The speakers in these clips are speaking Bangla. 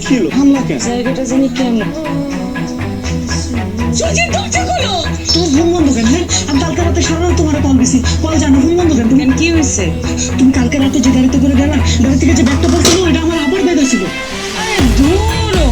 কি হলো হামলা কেন? জায়গাটা জানি কেমন। সুজিত দরজা খোলো। তোর ফোন বন্ধ কেন? হ্যাঁ, আমি কালকে রাতে সারা রাত তোমার কল দিছি, কল জানো ফোন বন্ধ কেন? তুমি কি হয়েছে? তুমি কালকে রাতে যে গাড়িতে করে গেলা, গাড়ি থেকে যে ব্যাগটা পড়ছিল ওটা আমার আবার ব্যাগ ছিল। আরে ধুরো,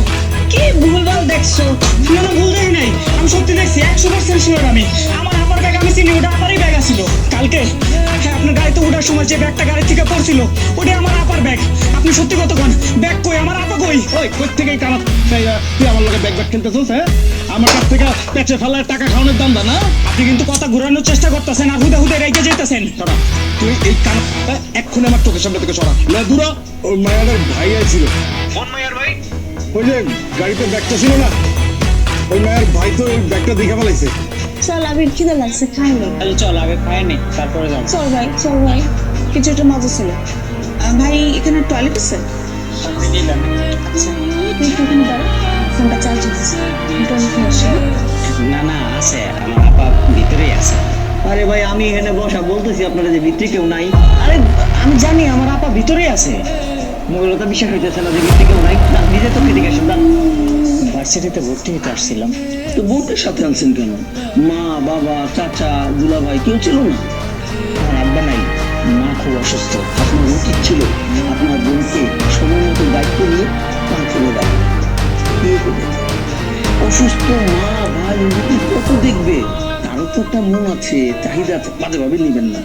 কি ভুলভাল দেখছো। না না, ভুল দেখি নাই, আমি সত্যি দেখছি, 100% শিওর। আমি আমার আপার ব্যাগ আমি চিনি, ওটা আমারই ব্যাগ ছিল কালকে। হ্যাঁ, আপনার গাড়িতে ওঠার সময় যে ব্যাগটা গাড়ি থেকে পড়ছিল ওটা আমার আপার ব্যাগ। আপনি সত্যি কথা কোন, ব্যাগ কই, আমার আপা কই? ওই কই থেকে কামাত তুই আমার লগে ব্যাগ খেলতেছিস? হ্যাঁ, আমার কাছ থেকে পেটে ফেলার টাকা খাওয়ানোর দাম না। আপনি কিন্তু কথা ঘুরানোর চেষ্টা করতেছেন আর হুদে হুদে রেগে যেতেছেন। সরা, তুই এই কামাতটা এক্ষুনি আমার চোখের সামনে থেকে সরা। না দূরা, ওর মায়ের ভাই আইছিল। কোন মাইয়ার ভাই? ওই যে গাড়িতে ব্যাগটা ছিল না, ওই মায়ের ভাই তো ওই ব্যাগটা দেখে ফেলাইছে। চল, আবির খিদে লাগছে, খাইনি। তাহলে চল আগে খাই নি, তারপরে যাবো। চল ভাই, চল ভাই, কিছু একটা মজা ছিল। ভাই, এখানে টয়লেট আছে? আচ্ছা, তুই একটু এখানে দাঁড়া, ফোনটা চার্জ দিচ্ছি। টয়লেট নিয়ে আসি। না না, আছে, আমার আপা ভিতরেই আছে। আরে ভাই, আমি এখানে বসা বলতেছি আপনারা যে ভিত্তি কেউ নাই। আরে আমি জানি আমার আপা ভিতরেই আছে। মোবাইলটা বিশ্বাস হইতেছে না যে ভিত্তি কেউ নাই। না, নিজে তো খেতে গেছেন না। ভার্সিটিতে ভর্তি হতে আসছিলাম। তো বোনদের সাথে আনছেন কেন? মা, বাবা, চাচা, দুলা ভাই কেউ ছিল না? আমার আব্বা নাই, মা খুব অসুস্থ। আপনার উচিত ছিল আপনার বোনকে সময় মতো দায়িত্ব নিয়ে পাঁচলে দেয়। বিয়ে করে অসুস্থ মা ভাই রুগী কত দেখবে? তারও তো একটা মন আছে, চাহিদা আছে, বাজেভাবে নেবেন না।